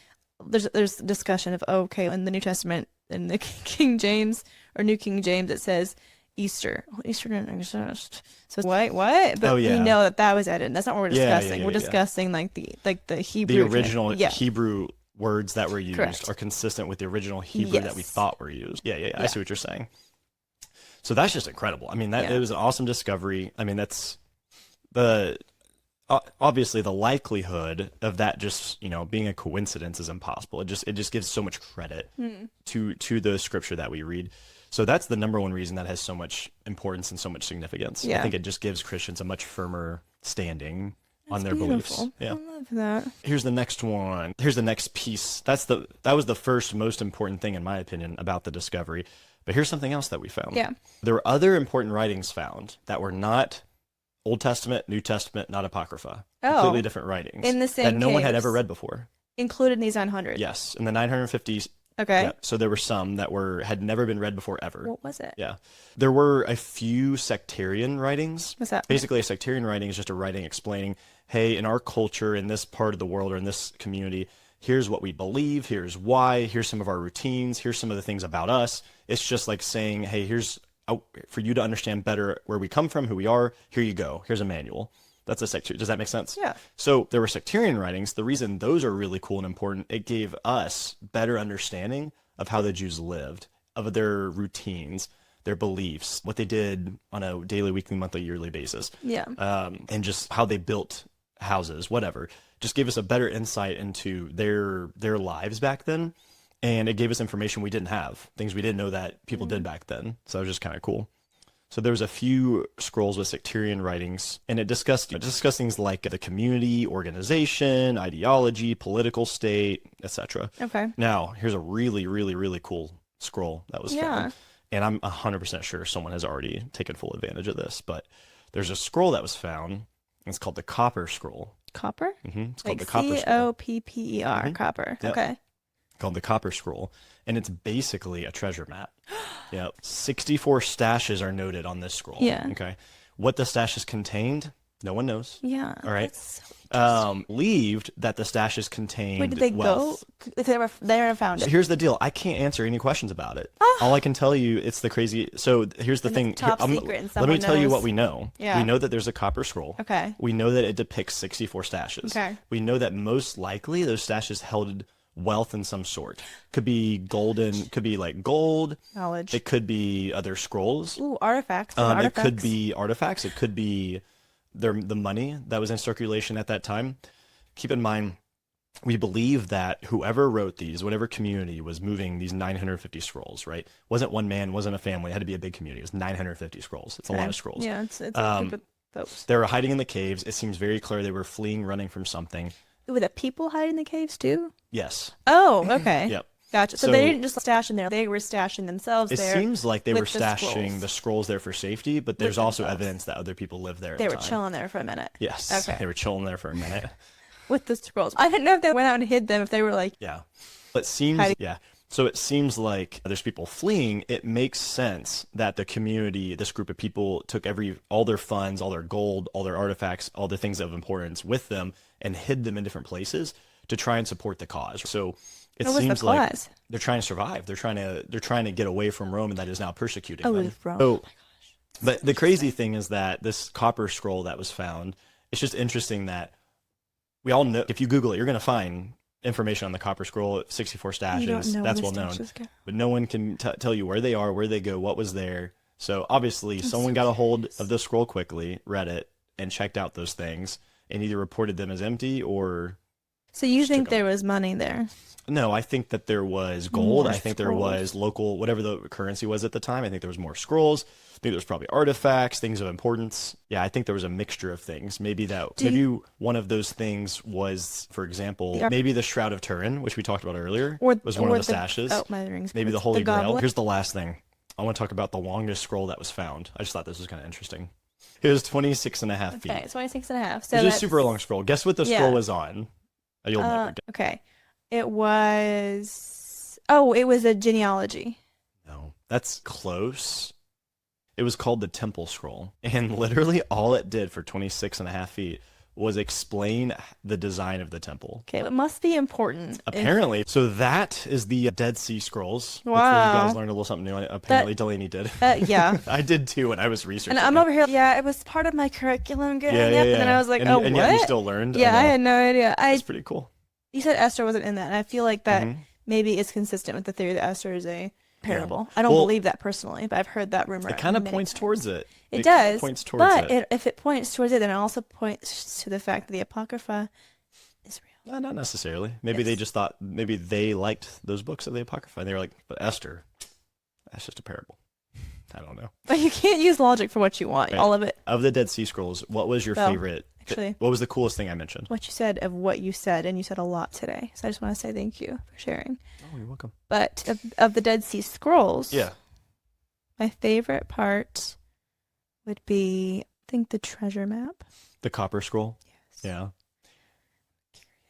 Speaker 2: there's discussion of, in the New Testament, in the King James or New King James, it says Easter. Well, Easter didn't exist. So what? But we know that was added. That's not what we're discussing. We're discussing like the Hebrew.
Speaker 3: The original Hebrew words that were used are consistent with the original Hebrew that we thought were used. Yeah. I see what you're saying. So that's just incredible. I mean, it was an awesome discovery. I mean, that's obviously the likelihood of that just being a coincidence is impossible. It just gives so much credit to the scripture that we read. So that's the number one reason that has so much importance and so much significance. I think it just gives Christians a much firmer standing on their beliefs. Yeah.
Speaker 2: I love that.
Speaker 3: Here's the next one. Here's the next piece. That was the first most important thing, in my opinion, about the discovery. But here's something else that we found.
Speaker 2: Yeah.
Speaker 3: There were other important writings found that were not Old Testament, New Testament, not Apocrypha. Completely different writings.
Speaker 2: In the same
Speaker 3: that no one had ever read before.
Speaker 2: Included in these 900.
Speaker 3: Yes, in the 950s.
Speaker 2: Okay.
Speaker 3: Yeah, so there were some that had never been read before ever.
Speaker 2: What was it?
Speaker 3: Yeah. There were a few sectarian writings.
Speaker 2: What's that?
Speaker 3: Basically, a sectarian writing is just a writing explaining, hey, in our culture, in this part of the world, or in this community, here's what we believe, here's why, here's some of our routines, here's some of the things about us. It's just like saying, hey, for you to understand better where we come from, who we are, here you go. Here's a manual. That's a sectarian. Does that make sense?
Speaker 2: Yeah.
Speaker 3: So there were sectarian writings. The reason those are really cool and important, it gave us better understanding of how the Jews lived, of their routines, their beliefs, what they did on a daily, weekly, monthly, yearly basis.
Speaker 2: Yeah.
Speaker 3: And just how they built houses, whatever. Just gave us a better insight into their lives back then. And it gave us information we didn't have, things we didn't know that people did back then. So it was just kind of cool. So there was a few scrolls with sectarian writings, and it discussed things like the community, organization, ideology, political state, etc.
Speaker 2: Okay.
Speaker 3: Now, here's a really, really, really cool scroll that was found. And I'm 100% sure someone has already taken full advantage of this, but there's a scroll that was found, and it's called the Copper Scroll.
Speaker 2: Copper?
Speaker 3: Mm-hmm. It's called the Copper Scroll.
Speaker 2: Copper.
Speaker 3: Mm-hmm.
Speaker 2: Copper.
Speaker 3: Yep.
Speaker 2: Okay.
Speaker 3: called the Copper Scroll, and it's basically a treasure map. Yep. 64 stashes are noted on this scroll.
Speaker 2: Yeah.
Speaker 3: Okay. What the stashes contained, no one knows.
Speaker 2: Yeah.
Speaker 3: All right.
Speaker 2: That's so
Speaker 3: Believed that the stashes contained
Speaker 2: Where did they
Speaker 3: wealth.
Speaker 2: go? If they never found
Speaker 3: So
Speaker 2: it.
Speaker 3: here's the deal. I can't answer any questions about it. All I can tell you, it's the crazy. So here's the
Speaker 2: And
Speaker 3: thing.
Speaker 2: it's top
Speaker 3: Here,
Speaker 2: secret and
Speaker 3: let me
Speaker 2: someone
Speaker 3: tell you
Speaker 2: knows.
Speaker 3: what we know.
Speaker 2: Yeah.
Speaker 3: We know that there's a copper scroll.
Speaker 2: Okay.
Speaker 3: We know that it depicts 64 stashes.
Speaker 2: Okay.
Speaker 3: We know that most likely those stashes held wealth in some sort. Could be golden, could be like gold.
Speaker 2: Knowledge.
Speaker 3: It could be other scrolls.
Speaker 2: Ooh, artifacts.
Speaker 3: It could be artifacts. It could be the money that was in circulation at that time. Keep in mind, we believe that whoever wrote these, whatever community was moving these 950 scrolls, right? Wasn't one man, wasn't a family. It had to be a big community. It was 950 scrolls. It's a lot of scrolls.
Speaker 2: Yeah, it's a group of folks.
Speaker 3: They were hiding in the caves. It seems very clear they were fleeing, running from something.
Speaker 2: Were the people hiding in the caves too?
Speaker 3: Yes.
Speaker 2: Oh, okay.
Speaker 3: Yep.
Speaker 2: Gotcha. So they didn't just stash in there; they were stashing themselves
Speaker 3: It
Speaker 2: there.
Speaker 3: seems like they were
Speaker 2: with the
Speaker 3: stashing the scrolls there for safety, but there's also
Speaker 2: themselves.
Speaker 3: evidence that other people lived there.
Speaker 2: They
Speaker 3: at
Speaker 2: were
Speaker 3: the time.
Speaker 2: chilling there for a minute.
Speaker 3: Yes.
Speaker 2: Okay.
Speaker 3: They were chilling there for a minute.
Speaker 2: With the scrolls. I didn't know if they went out and hid them. If they were like,
Speaker 3: Yeah. It seems, yeah. So it seems like there's people fleeing. It makes sense that the community, this group of people, took all their funds, all their gold, all their artifacts, all the things of importance with them and hid them in different places to try and support the cause. So it
Speaker 2: what was the
Speaker 3: seems like
Speaker 2: cause?
Speaker 3: they're trying to survive. They're trying to get away from Rome, and that is now persecuting
Speaker 2: Oh,
Speaker 3: them.
Speaker 2: it was Rome.
Speaker 3: So,
Speaker 2: Oh my gosh.
Speaker 3: but the crazy thing is that this copper scroll that was found, it's just interesting that we all know, if you Google it, you're going to find information on the copper scroll, 64 stashes.
Speaker 2: You don't know
Speaker 3: That's
Speaker 2: where
Speaker 3: well
Speaker 2: the
Speaker 3: known.
Speaker 2: stashes go.
Speaker 3: But no one can tell you where they are, where they go, what was there. So obviously someone got a hold of the scroll quickly, read it, and checked out those things, and either reported them as empty or...
Speaker 2: So you think there was money there?
Speaker 3: No, I think that there was gold.
Speaker 2: More
Speaker 3: I think there
Speaker 2: scrolls.
Speaker 3: was local, whatever the currency was at the time. I think there was more scrolls. I think there was probably artifacts, things of importance. Yeah, I think there was a mixture of things. Maybe one of those things was, for example, maybe the Shroud of Turin, which we talked about earlier, was one of the stashes.
Speaker 2: Oh, my rings.
Speaker 3: Maybe the Holy Grail.
Speaker 2: goblet?
Speaker 3: Here's the last thing. I want to talk about the longest scroll that was found. I just thought this was kind of interesting. It was 26 and a half feet.
Speaker 2: Okay, 26 and a half. So
Speaker 3: Which is a
Speaker 2: that's
Speaker 3: super long scroll. Guess what the scroll was on? You'll never get.
Speaker 2: Okay. It was... Oh, it was a genealogy.
Speaker 3: No, that's close. It was called the Temple Scroll. And literally all it did for 26 and a half feet was explain the design of the temple.
Speaker 2: Okay, it must be important.
Speaker 3: Apparently. So that is the Dead Sea Scrolls.
Speaker 2: Wow.
Speaker 3: Hopefully you guys learned a little something new. Apparently Delaney did.
Speaker 2: Yeah.
Speaker 3: I did too when I was researching.
Speaker 2: And I'm over here, yeah, it was part of my curriculum growing up. And then I was like,
Speaker 3: and,
Speaker 2: oh,
Speaker 3: and
Speaker 2: what?
Speaker 3: yet you still learned.
Speaker 2: Yeah, I had no idea.
Speaker 3: It's pretty cool.
Speaker 2: You said Esther wasn't in that, and I feel like that maybe is consistent with the theory that Esther is a parable. I don't believe that personally, but I've heard that rumor.
Speaker 3: It kind of points towards it.
Speaker 2: It does.
Speaker 3: Points towards
Speaker 2: but if it points towards it, then it also points to the fact that the Apocrypha is real.
Speaker 3: Not necessarily. Maybe they just thought, maybe they liked those books of the Apocrypha. And they were like, but Esther, that's just a parable. I don't know.
Speaker 2: But you can't use logic for what you want.
Speaker 3: Right.
Speaker 2: All of it.
Speaker 3: Of the Dead Sea Scrolls, what was your favorite?
Speaker 2: Actually,
Speaker 3: what was the coolest thing I mentioned?
Speaker 2: What you said of what you said, and you said a lot today. So I just want to say thank you for sharing.
Speaker 3: Oh, you're welcome.
Speaker 2: But of the Dead Sea Scrolls,
Speaker 3: Yeah.
Speaker 2: my favorite part would be, I think, the treasure map.
Speaker 3: The Copper Scroll?
Speaker 2: Yes.
Speaker 3: Yeah.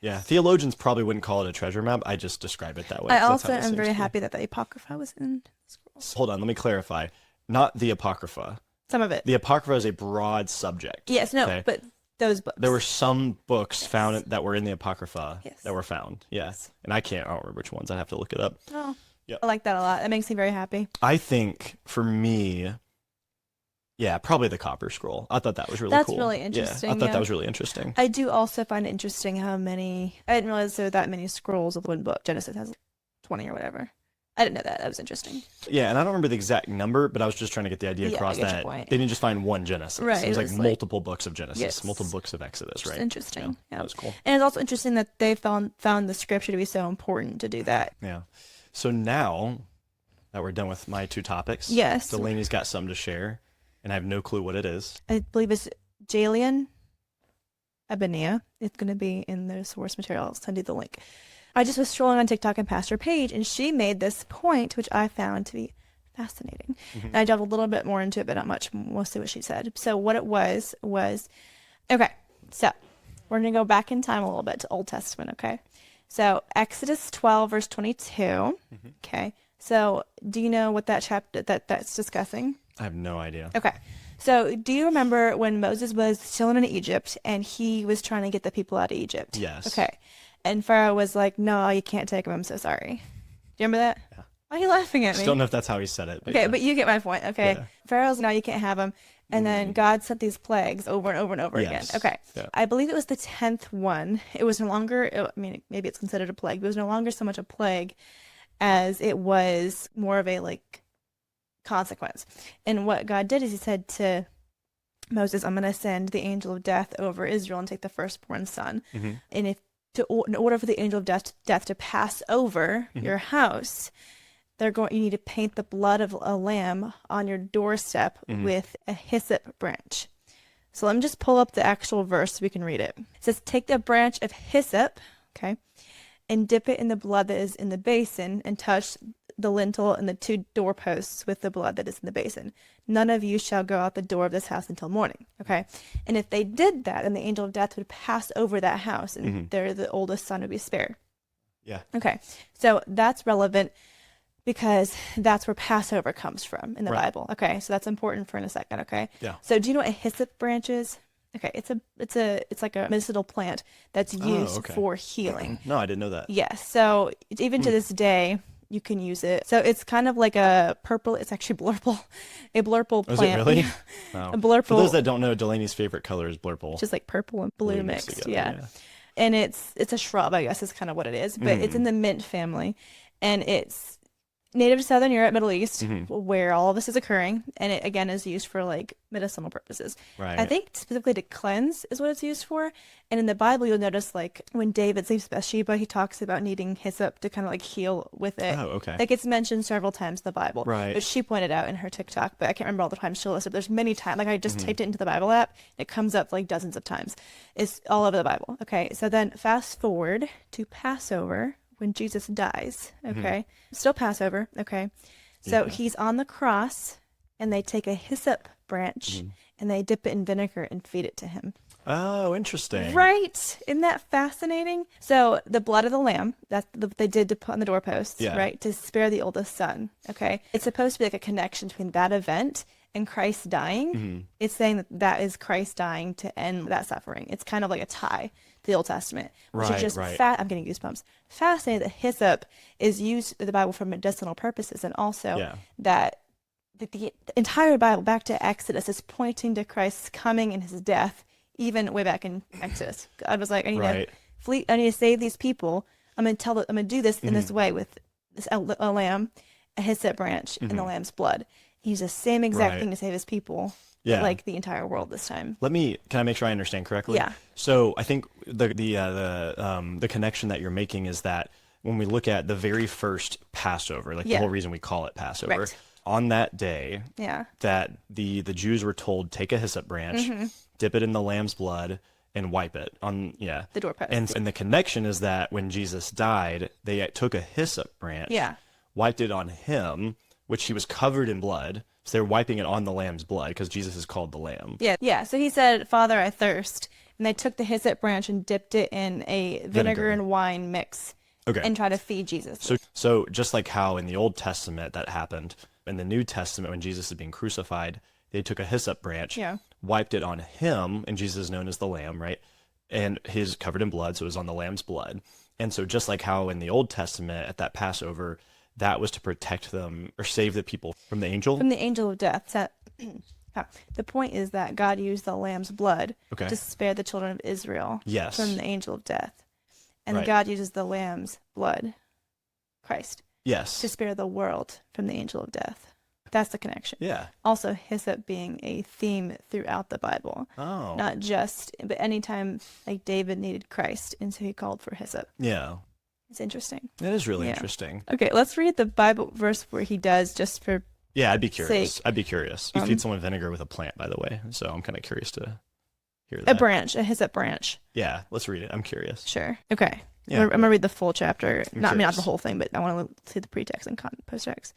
Speaker 3: Yeah, theologians probably wouldn't call it a treasure map. I just describe it that way.
Speaker 2: I
Speaker 3: 'cause
Speaker 2: also
Speaker 3: that's how it
Speaker 2: am
Speaker 3: seems
Speaker 2: very
Speaker 3: to be.
Speaker 2: happy that the Apocrypha was in the scrolls.
Speaker 3: Hold on, let me clarify. Not the Apocrypha.
Speaker 2: Some of it.
Speaker 3: The Apocrypha is a broad subject.
Speaker 2: Yes, no,
Speaker 3: okay?
Speaker 2: but those books.
Speaker 3: There were some books found that were in the Apocrypha
Speaker 2: Yes.
Speaker 3: that were found. Yes. And I don't remember which ones. I'd have to look it up.
Speaker 2: Oh,
Speaker 3: Yep.
Speaker 2: I like that a lot. That makes me very happy.
Speaker 3: I think for me, yeah, probably the Copper Scroll. I thought that was really
Speaker 2: That's
Speaker 3: cool.
Speaker 2: really interesting,
Speaker 3: Yeah, I thought
Speaker 2: yeah.
Speaker 3: that was really interesting.
Speaker 2: I do also find it interesting how many. I didn't realize there were that many scrolls of one book. Genesis has 20 or whatever. I didn't know that. That was interesting.
Speaker 3: Yeah, and I don't remember the exact number, but I was just trying to get the idea
Speaker 2: Yeah,
Speaker 3: across
Speaker 2: I get your
Speaker 3: that
Speaker 2: point.
Speaker 3: they didn't just find one Genesis.
Speaker 2: Right,
Speaker 3: It was
Speaker 2: it
Speaker 3: like
Speaker 2: was
Speaker 3: multiple books of Genesis,
Speaker 2: Yes.
Speaker 3: multiple books of Exodus,
Speaker 2: Just
Speaker 3: right?
Speaker 2: interesting. Yeah.
Speaker 3: That was cool.
Speaker 2: And it's also interesting that they found the scripture to be so important to do that.
Speaker 3: Yeah. So now that we're done with my two topics,
Speaker 2: Yes.
Speaker 3: Delaney's got something to share, and I have no clue what it is.
Speaker 2: I believe it's Jalian Abenia. It's going to be in the source material. I'll send you the link. I just was strolling on TikTok and passed her page, and she made this point, which I found to be fascinating. And I delved a little bit more into it, but not much, mostly what she said. So what it was, okay, so we're going to go back in time a little bit to Old Testament, okay? So Exodus 12, verse 22. Okay. So do you know what that chapter that's discussing?
Speaker 3: I have no idea.
Speaker 2: Okay. So do you remember when Moses was chilling in Egypt and he was trying to get the people out of Egypt?
Speaker 3: Yes.
Speaker 2: Okay. And Pharaoh was like, no, you can't take them. I'm so sorry. Do you remember that?
Speaker 3: Yeah.
Speaker 2: Why are you laughing at me?
Speaker 3: I don't know if that's how he said it.
Speaker 2: Okay,
Speaker 3: yeah.
Speaker 2: but you get my point. Okay.
Speaker 3: Yeah.
Speaker 2: Pharaoh's, no, you can't have them. And then God sent these plagues over and over and over
Speaker 3: Yes.
Speaker 2: again. Okay.
Speaker 3: Yeah.
Speaker 2: I believe it was the 10th one. It was no longer, I mean, maybe it's considered a plague, but it was no longer so much a plague as it was more of a like consequence. And what God did is he said to Moses, I'm going to send the angel of death over Israel and take the firstborn son. And if in order for the angel of death to pass over your house, you need to paint the blood of a lamb on your doorstep with a hyssop branch. So let me just pull up the actual verse so we can read it. It says, take the branch of hyssop, okay, and dip it in the blood that is in the basin and touch the lintel and the 2 doorposts with the blood that is in the basin. None of you shall go out the door of this house until morning. Okay. And if they did that, then the angel of death would pass over that house and the oldest son would be spared.
Speaker 3: Yeah.
Speaker 2: Okay. So that's relevant because that's where Passover comes from in the Bible. Okay. So that's important for in a second. Okay.
Speaker 3: Yeah.
Speaker 2: So do you know what a hyssop branch is? Okay. It's like a medicinal plant that's used for healing.
Speaker 3: No, I didn't know that.
Speaker 2: Yes. So even to this day, you can use it. So it's kind of like a purple. It's actually blurple, a blurple plant.
Speaker 3: Is it really? Wow.
Speaker 2: A blurple.
Speaker 3: For those that don't know, Delaney's favorite color is blurple.
Speaker 2: Just like purple and blue mixed.
Speaker 3: together,
Speaker 2: Yeah. And it's a shrub, I guess is kind of what it is. But it's in the mint family. And it's native to Southern Europe, Middle East, where all of this is occurring. And it, again, is used for like medicinal purposes.
Speaker 3: Right.
Speaker 2: I think specifically to cleanse is what it's used for. And in the Bible, you'll notice like when David sleeps with Bathsheba, he talks about needing hyssop to kind of like heal with it.
Speaker 3: Oh, okay.
Speaker 2: Like it's mentioned several times in the Bible.
Speaker 3: Right.
Speaker 2: But she pointed out in her TikTok, but I can't remember all the times she listed. There's many times. Like I just typed it into the Bible app. And it comes up like dozens of times. It's all over the Bible. Okay. So then fast forward to Passover when Jesus dies. Okay. Still Passover. Okay. So he's on the cross and they take a hyssop branch and they dip it in vinegar and feed it to him.
Speaker 3: Oh, interesting.
Speaker 2: Right. Isn't that fascinating? So the blood of the lamb, that's what they did to put on the doorposts, right? To spare the oldest son. Okay. It's supposed to be like a connection between that event and Christ dying. It's saying that is Christ dying to end that suffering. It's kind of like a tie to the Old Testament. Which is just I'm getting goosebumps. Fascinating that hyssop is used in the Bible for medicinal purposes, and also that the entire Bible back to Exodus is pointing to Christ's coming and his death, even way back in Exodus. God was like, I need to save these people. I'm gonna do this in this way with this a lamb, a hyssop branch, and the lamb's blood. He used the same exact thing to save his people, like the entire world this time.
Speaker 3: Can I make sure I understand correctly?
Speaker 2: Yeah.
Speaker 3: So I think the connection that you're making is that when we look at the very first Passover, like the whole reason we call it Passover, on that day, that the Jews were told, take a hyssop branch, dip it in the lamb's blood, and wipe it on
Speaker 2: the doorpost.
Speaker 3: And the connection is that when Jesus died, they took a hyssop branch, wiped it on him, which he was covered in blood. So they're wiping it on the lamb's blood because Jesus is called the lamb. Yeah.
Speaker 2: So he said, Father, I thirst. And they took the hyssop branch and dipped it in a vinegar and wine mix and tried to feed Jesus.
Speaker 3: So just like how in the Old Testament that happened, in the New Testament when Jesus is being crucified, they took a hyssop branch, wiped it on him, and Jesus is known as the lamb, right? And he's covered in blood, so it was on the lamb's blood. And so just like how in the Old Testament at that Passover, that was to protect them or save the people from the angel?
Speaker 2: From the angel of death. So, the point is that God used the lamb's blood to spare the children of Israel from the angel of death. And God uses the lamb's blood, Christ, to spare the world from the angel of death. That's the connection.
Speaker 3: Yeah.
Speaker 2: Also, hyssop being a theme throughout the Bible.
Speaker 3: Oh.
Speaker 2: Not just, but anytime like David needed Christ, and so he called for hyssop.
Speaker 3: Yeah.
Speaker 2: It's interesting.
Speaker 3: It is really interesting.
Speaker 2: Okay, let's read the Bible verse where he does just for
Speaker 3: I'd be curious.
Speaker 2: sake.
Speaker 3: You feed someone vinegar with a plant, by the way. So I'm kind of curious to hear that.
Speaker 2: A hyssop branch.
Speaker 3: Yeah, let's read it. I'm curious.
Speaker 2: Sure. Okay.
Speaker 3: Yeah,
Speaker 2: I'm going to read the full chapter. Not
Speaker 3: curious.
Speaker 2: the whole thing, but I want to see the pretext and post-text.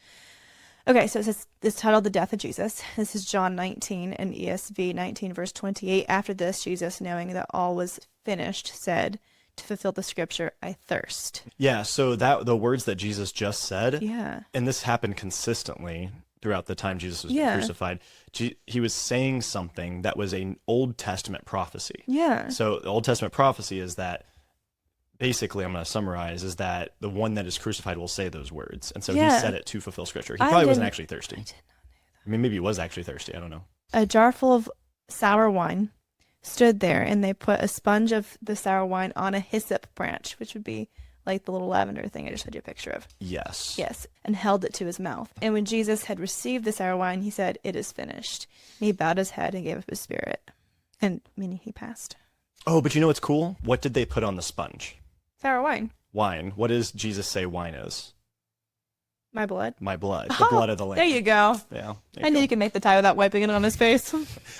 Speaker 2: Okay, so it's titled The Death of Jesus. This is John 19 and ESV 19, verse 28. After this, Jesus, knowing that all was finished, said, to fulfill the scripture, I thirst.
Speaker 3: Yeah, so that the words that Jesus just said,
Speaker 2: Yeah.
Speaker 3: and this happened consistently throughout the time Jesus was being crucified, he was saying something that was an Old Testament prophecy.
Speaker 2: Yeah.
Speaker 3: So the Old Testament prophecy is that, basically, I'm going to summarize, is that the one that is crucified will say those words. And so he said it to fulfill scripture. He probably wasn't actually thirsty. I did not know that. I mean, maybe he was actually thirsty. I don't know.
Speaker 2: A jar full of sour wine stood there, and they put a sponge of the sour wine on a hyssop branch, which would be like the little lavender thing I just showed you a picture of.
Speaker 3: Yes.
Speaker 2: Yes, and held it to his mouth. And when Jesus had received the sour wine, he said, "It is finished." And he bowed his head and gave up his spirit. And meaning he passed.
Speaker 3: Oh, but you know what's cool? What did they put on the sponge?
Speaker 2: Sour wine.
Speaker 3: Wine. What does Jesus say wine is?
Speaker 2: My blood.
Speaker 3: My blood. The blood of the Lamb.
Speaker 2: There you go.
Speaker 3: Yeah.
Speaker 2: I knew you could make the tie without wiping it on his face.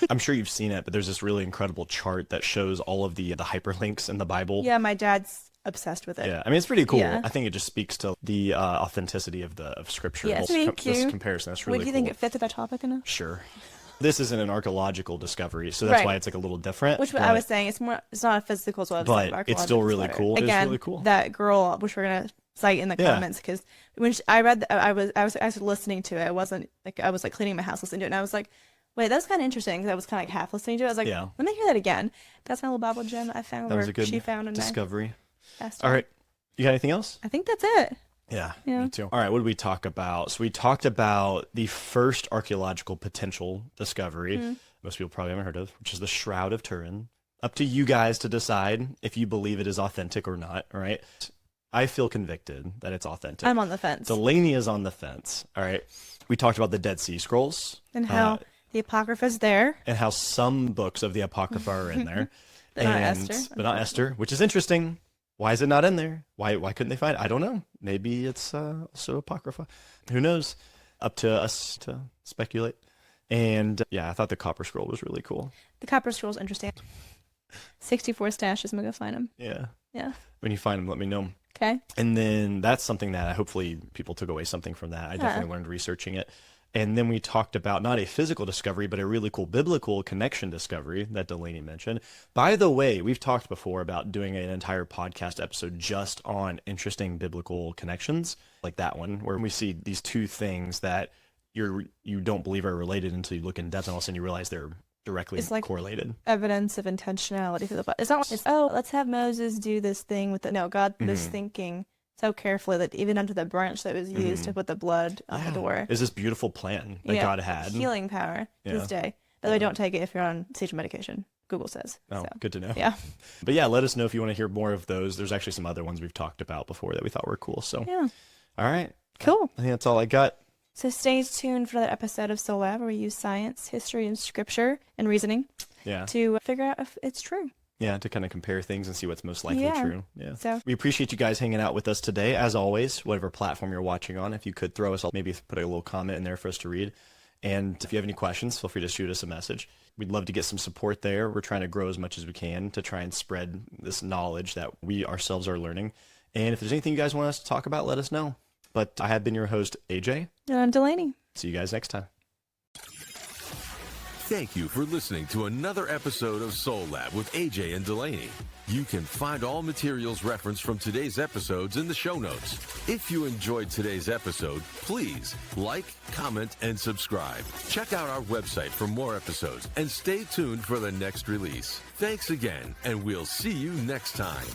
Speaker 3: I'm sure you've seen it, but there's this really incredible chart that shows all of the hyperlinks in the Bible.
Speaker 2: Yeah, my dad's obsessed with it.
Speaker 3: Yeah, I mean, it's pretty cool.
Speaker 2: Yeah.
Speaker 3: I think it just speaks to the authenticity of Scripture.
Speaker 2: Yeah,
Speaker 3: This comparison. That's really
Speaker 2: What, do you
Speaker 3: cool.
Speaker 2: think it fits with that topic enough?
Speaker 3: Sure. This isn't an archaeological discovery, so that's why it's like a little different.
Speaker 2: Which I was saying, it's not a physical as well.
Speaker 3: But it's still really cool.
Speaker 2: Again,
Speaker 3: it's really cool.
Speaker 2: That girl, which we're gonna cite in the comments, because when I read, I was actually listening to it. It wasn't like I was like cleaning my house listening to it, and I was like, wait, that's kind of interesting. Because I was kind of like half listening to it. I was like, let me hear that again. That's my little Bible gem that I found.
Speaker 3: That was a good
Speaker 2: she found
Speaker 3: discovery.
Speaker 2: All
Speaker 3: right, you got anything else?
Speaker 2: I think that's it.
Speaker 3: Yeah, me too. All right, what did we talk about? So we talked about the first archaeological potential discovery, most people probably haven't heard of, which is the Shroud of Turin. Up to you guys to decide if you believe it is authentic or not, all right? I feel convicted that it's authentic.
Speaker 2: I'm on the fence.
Speaker 3: Delaney is on the fence, all right? We talked about the Dead Sea Scrolls.
Speaker 2: And how the Apocrypha's there.
Speaker 3: And how some books of the Apocrypha are in there.
Speaker 2: But not Esther,
Speaker 3: which is interesting. Why is it not in there? Why couldn't they find it? I don't know. Maybe it's also Apocrypha. Who knows? Up to us to speculate. And yeah, I thought the Copper Scroll was really cool.
Speaker 2: The Copper Scroll's interesting. 64 stashes. I'm going to go find them.
Speaker 3: Yeah.
Speaker 2: Yeah.
Speaker 3: When you find them, let me know.
Speaker 2: Okay.
Speaker 3: And then that's something that hopefully people took away something from that. I definitely learned researching it. And then we talked about not a physical discovery, but a really cool biblical connection discovery that Delaney mentioned. By the way, we've talked before about doing an entire podcast episode just on interesting biblical connections, like that one, where we see these two things that you don't believe are related until you look in depth, and all of a sudden you realize they're directly correlated.
Speaker 2: Evidence of intentionality for the Bible. It's not. It's, let's have Moses do this thing with it. No, God was thinking so carefully that even under the branch that was used to put the blood on the door.
Speaker 3: Is this beautiful plan that God had?
Speaker 2: Healing power to this day. By the way, don't take it if you're on seizure medication. Google says.
Speaker 3: Oh,
Speaker 2: so.
Speaker 3: Good to know.
Speaker 2: Yeah.
Speaker 3: But yeah, let us know if you want to hear more of those. There's actually some other ones we've talked about before that we thought were cool. So
Speaker 2: yeah.
Speaker 3: All right.
Speaker 2: Cool.
Speaker 3: I think that's all I got.
Speaker 2: So stay tuned for that episode of Soul Lab where we use science, history, and scripture and reasoning to figure out if it's true.
Speaker 3: Yeah, to kind of compare things and see what's most likely true. Yeah.
Speaker 2: So
Speaker 3: we appreciate you guys hanging out with us today. As always, whatever platform you're watching on, if you could throw us, maybe put a little comment in there for us to read. And if you have any questions, feel free to shoot us a message. We'd love to get some support there. We're trying to grow as much as we can to try and spread this knowledge that we ourselves are learning. And if there's anything you guys want us to talk about, let us know. But I have been your host, AJ.
Speaker 2: And I'm Delaney.
Speaker 3: See you guys next time.
Speaker 1: Thank you for listening to another episode of Soul Lab with AJ and Delaney. You can find all materials referenced from today's episodes in the show notes. If you enjoyed today's episode, please like, comment, and subscribe. Check out our website for more episodes and stay tuned for the next release. Thanks again, and we'll see you next time.